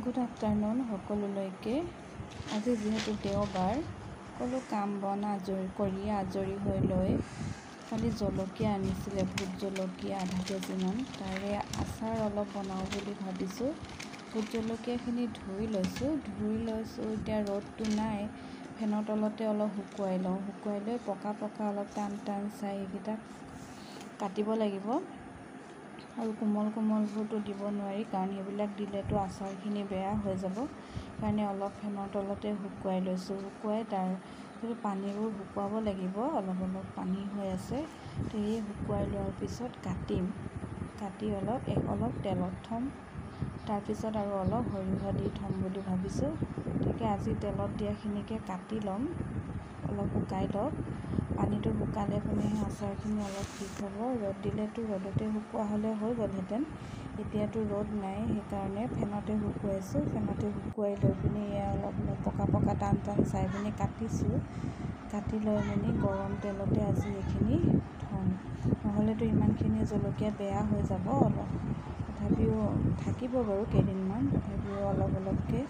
Good afternoon সকলোলৈকে। আজি যিহেতু দেওবাৰ, সকলো কাম বন আজৰি হৈ লৈ কালি জলকীয়া আনিছিলে, ভোট জলকীয়া আধা কেজিমান, তাৰে আচাৰ অলপ বনাওঁ বুলি ভাবিছোঁ। ভোট জলকীয়াখিনি ধুই লৈছোঁ। এতিয়া ৰ'দটো নাই, ফেনৰ তলতে অলপ শুকুৱাই লওঁ। শুকুৱাই লৈ পকা অলপ টান চাই এইকেইটা কাটিব লাগিব। আৰু কোমলবোৰতো দিব নোৱাৰি, কাৰণ সেইবিলাক দিলেতো আচাৰখিনি বেয়া হৈ যাব। সেইকাৰণে অলপ ফেনৰ তলতে শুকুৱাই লৈছোঁ। শুকুৱাই তাৰ পানীবোৰ শুকুৱাব লাগিব, অলপ পানী হৈ আছে। সেই শুকুৱাই লোৱাৰ পিছত কাটি অলপ তেলত থ'ম। তাৰপিছত আৰু অলপ সৰিয়হ দি থ'ম বুলি ভাবিছোঁ। গতিকে আজি তেলত দিয়াখিনিকে কাটি ল'ম, অলপ শুকাই লওক। পানীটো শুকালে সেই আচাৰখিনি অলপ ঠিক হ'ব। ৰ'দ দিলেতো ৰ'দতে শুকোৱা হ'লে হৈ গ'লহেঁতেন। এতিয়াতো ৰ'দ নাই, সেইকাৰণে ফেনতে শুকুৱাইছোঁ। ফেনতে শুকুৱাই লৈ পিনি অলপ পকা টান চাই পিনি কাটিছোঁ। কাটি লৈ গৰম তেলতে আজি এইখিনি থ'ম। নহ'লেতো ইমানখিনি জলকীয়া বেয়া হৈ যাব। তথাপিও থাকিব বাৰু কেইদিনমান, তথাপিও অলপকৈ